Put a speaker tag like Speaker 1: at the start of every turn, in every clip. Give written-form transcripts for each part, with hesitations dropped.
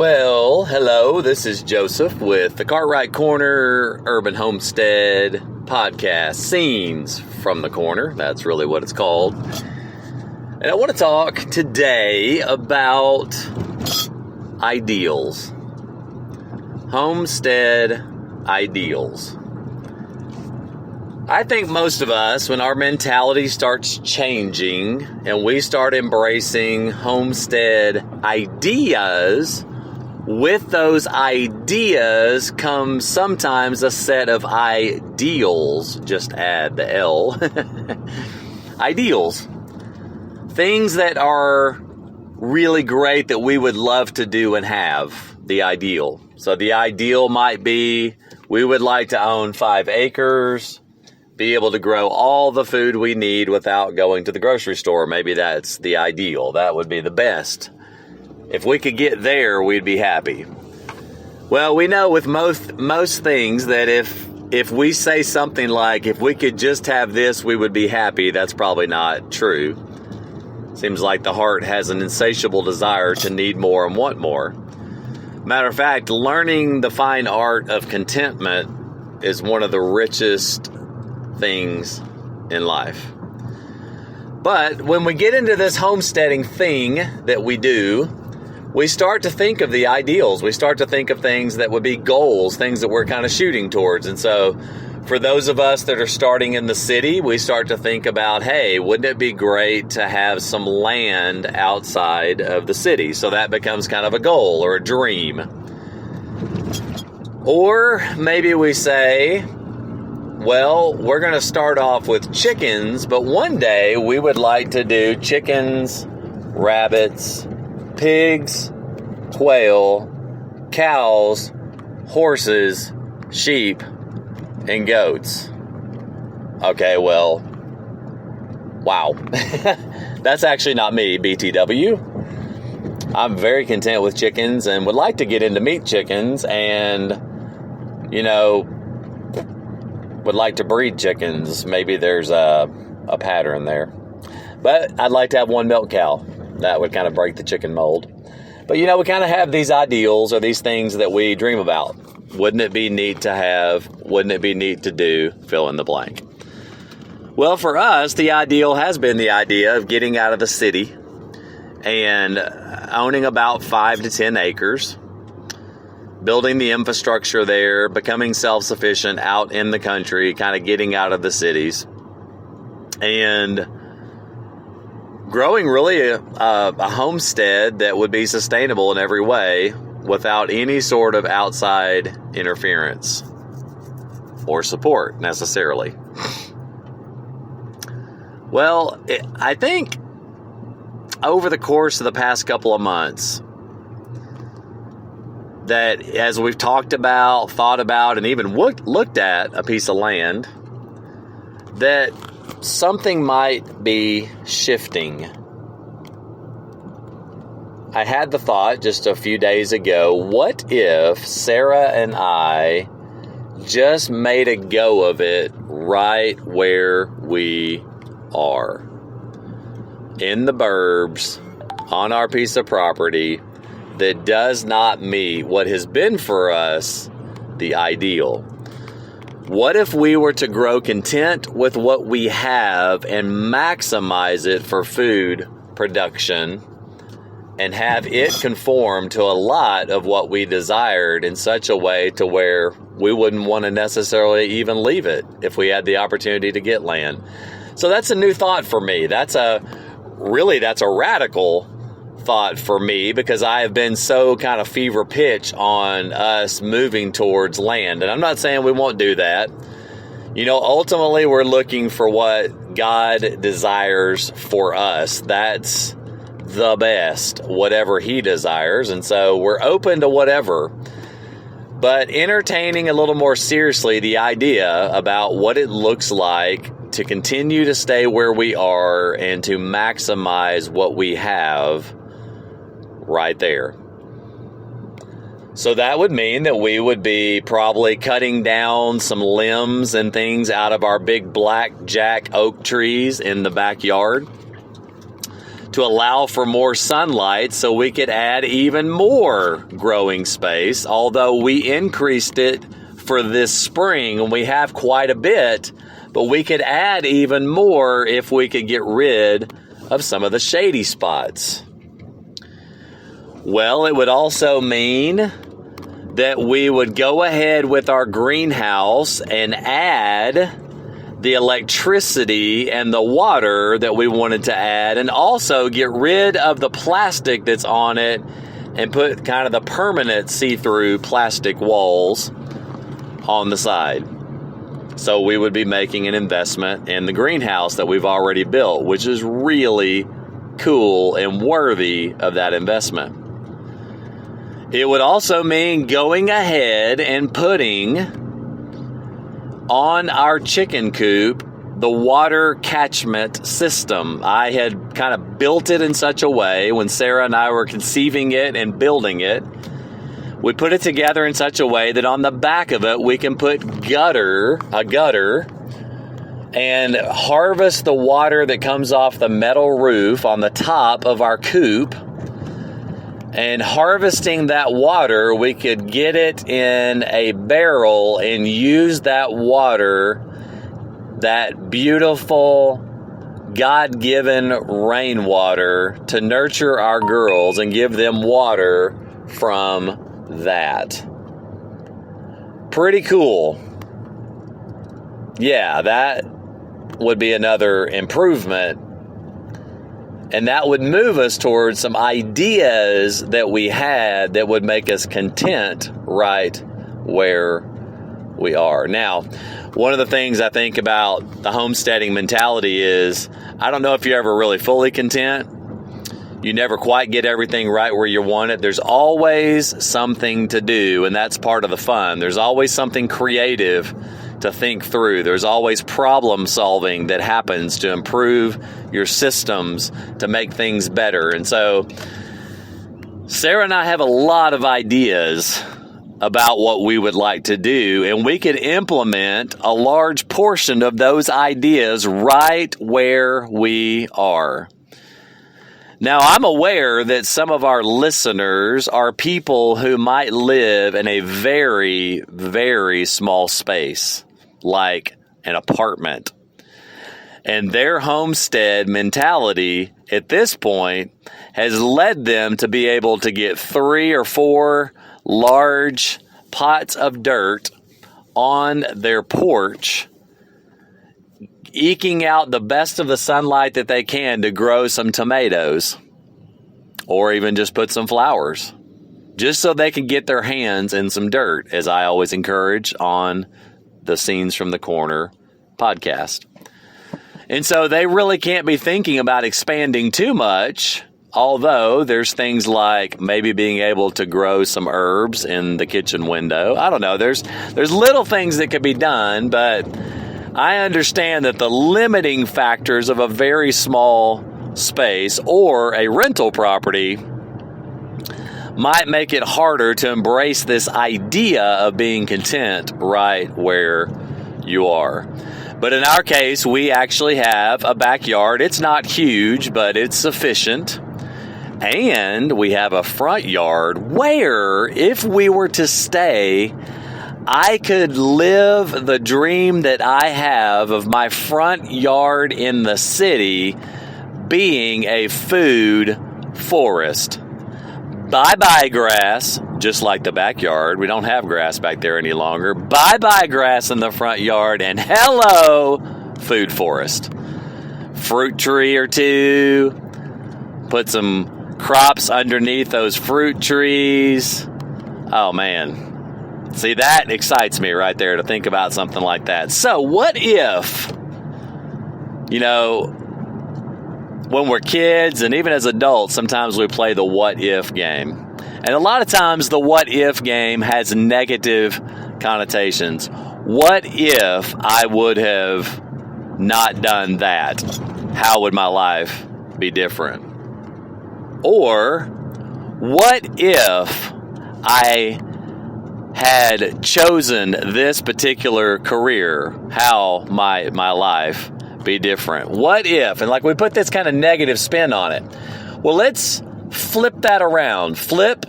Speaker 1: Well, hello, this is Joseph with the Cartwright Corner Urban Homestead podcast, Scenes from the Corner. That's really what it's called. And I want to talk today about ideals. Homestead ideals. I think most of us, when our mentality starts changing and we start embracing homestead ideas, with those ideas comes sometimes a set of ideals. Just add the L. Ideals. Things that are really great that we would love to do and have. The ideal. So the ideal might be we would like to own 5 acres, be able to grow all the food we need without going to the grocery store. Maybe that's the ideal. That would be the best. If we could get there, we'd be happy. Well, we know with most things that if we say something like, if we could just have this, we would be happy, that's probably not true. Seems like the heart has an insatiable desire to need more and want more. Matter of fact, learning the fine art of contentment is one of the richest things in life. But when we get into this homesteading thing that we do, we start to think of the ideals. We start to think of things that would be goals, things that we're kind of shooting towards. And so for those of us that are starting in the city, we start to think about, hey, wouldn't it be great to have some land outside of the city? So that becomes kind of a goal or a dream. Or maybe we say, well, we're going to start off with chickens, but one day we would like to do chickens, rabbits, pigs, quail, cows, horses, sheep, and goats. Okay, well, wow. That's actually not me, BTW. I'm very content with chickens and would like to get into meat chickens and, would like to breed chickens. Maybe there's a pattern there. But I'd like to have one milk cow. That would kind of break the chicken mold. But, we kind of have these ideals or these things that we dream about. Wouldn't it be neat to have? Wouldn't it be neat to do? Fill in the blank. Well, for us, the ideal has been the idea of getting out of the city and owning about 5 to 10 acres, building the infrastructure there, becoming self-sufficient out in the country, kind of getting out of the cities, and growing really a homestead that would be sustainable in every way without any sort of outside interference or support necessarily. Well, I think over the course of the past couple of months that as we've talked about, thought about, and even looked at a piece of land, that something might be shifting. I had the thought just a few days ago, what if Sarah and I just made a go of it right where we are? In the burbs, on our piece of property that does not meet what has been for us the ideal. What if we were to grow content with what we have and maximize it for food production and have it conform to a lot of what we desired in such a way to where we wouldn't want to necessarily even leave it if we had the opportunity to get land? So that's a new thought for me. That's a radical thought for me because I have been so kind of fever pitch on us moving towards land. And I'm not saying we won't do that. Ultimately we're looking for what God desires for us. That's the best, whatever He desires. And so we're open to whatever. But entertaining a little more seriously the idea about what it looks like to continue to stay where we are and to maximize what we have right there. So that would mean that we would be probably cutting down some limbs and things out of our big black jack oak trees in the backyard to allow for more sunlight so we could add even more growing space, although we increased it for this spring and we have quite a bit, but we could add even more if we could get rid of some of the shady spots. Well, it would also mean that we would go ahead with our greenhouse and add the electricity and the water that we wanted to add, and also get rid of the plastic that's on it and put kind of the permanent see-through plastic walls on the side. So we would be making an investment in the greenhouse that we've already built, which is really cool and worthy of that investment. It would also mean going ahead and putting on our chicken coop the water catchment system. I had kind of built it in such a way when Sarah and I were conceiving it and building it. We put it together in such a way that on the back of it we can put a gutter, and harvest the water that comes off the metal roof on the top of our coop. And harvesting that water, we could get it in a barrel and use that water, that beautiful God-given rainwater, to nurture our girls and give them water from that. Pretty cool. Yeah, that would be another improvement. And that would move us towards some ideas that we had that would make us content right where we are. Now, one of the things I think about the homesteading mentality is, I don't know if you're ever really fully content. You never quite get everything right where you want it. There's always something to do, and that's part of the fun. There's always something creative to think through. There's always problem solving that happens to improve your systems, to make things better. And so Sarah and I have a lot of ideas about what we would like to do, and we could implement a large portion of those ideas right where we are. Now, I'm aware that some of our listeners are people who might live in a very, very small space, like an apartment. And their homestead mentality at this point has led them to be able to get 3 or 4 large pots of dirt on their porch, eking out the best of the sunlight that they can to grow some tomatoes, or even just put some flowers, just so they can get their hands in some dirt, as I always encourage on the Scenes from the Corner podcast. And so they really can't be thinking about expanding too much, although there's things like maybe being able to grow some herbs in the kitchen window. I don't know. There's little things that could be done, but I understand that the limiting factors of a very small space or a rental property might make it harder to embrace this idea of being content right where you are. But in our case, we actually have a backyard. It's not huge, but it's sufficient. And we have a front yard where, if we were to stay, I could live the dream that I have of my front yard in the city being a food forest. Bye-bye grass, just like the backyard. We don't have grass back there any longer. Bye-bye grass in the front yard, and hello, food forest. Fruit tree or two. Put some crops underneath those fruit trees. Oh, man. See, that excites me right there to think about something like that. So what if, when we're kids and even as adults, sometimes we play the what if game. And a lot of times the what if game has negative connotations. What if I would have not done that? How would my life be different? Or what if I had chosen this particular career? How might my life be different? What if? And like we put this kind of negative spin on it. Well, let's flip that around. Flip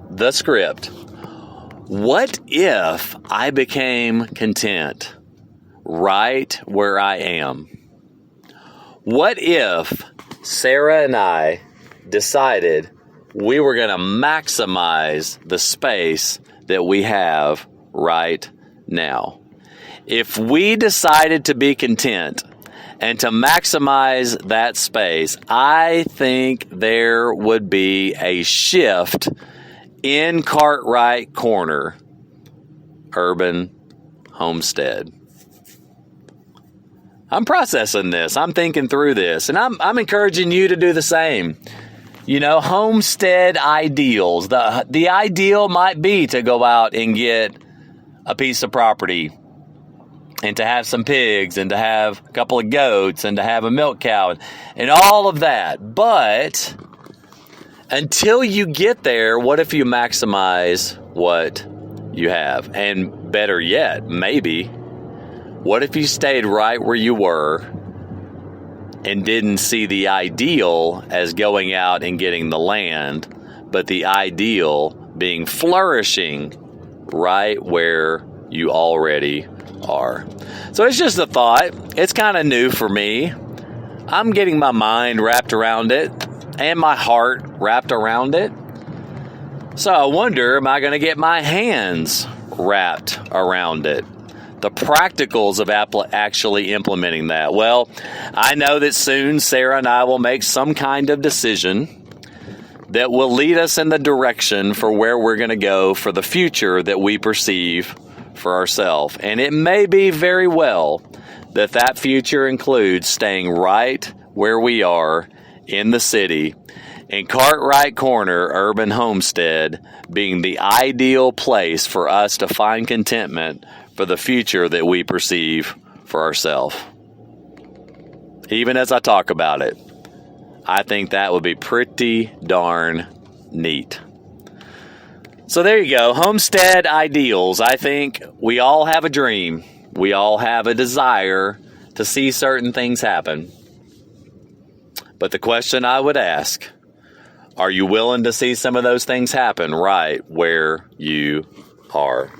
Speaker 1: the script. What if I became content right where I am? What if Sarah and I decided we were going to maximize the space that we have right now? If we decided to be content and to maximize that space, I think there would be a shift in Cartwright Corner Urban Homestead. I'm processing this. I'm thinking through this, and I'm encouraging you to do the same. You know, Homestead Ideals. The ideal might be to go out and get a piece of property and to have some pigs and to have a couple of goats and to have a milk cow and all of that. But until you get there, what if you maximize what you have? And better yet, maybe, what if you stayed right where you were and didn't see the ideal as going out and getting the land, but the ideal being flourishing right where you already are? So it's just a thought. It's kind of new for me. I'm getting my mind wrapped around it and my heart wrapped around it. So I wonder, am I going to get my hands wrapped around it? The practicals of actually implementing that. Well, I know that soon Sarah and I will make some kind of decision that will lead us in the direction for where we're going to go for the future that we perceive for ourselves. And it may be very well that future includes staying right where we are in the city, and Cartwright Corner Urban Homestead being the ideal place for us to find contentment for the future that we perceive for ourselves. Even as I talk about it, I think that would be pretty darn neat. So there you go, Homestead Ideals. I think we all have a dream. We all have a desire to see certain things happen. But the question I would ask, are you willing to see some of those things happen right where you are?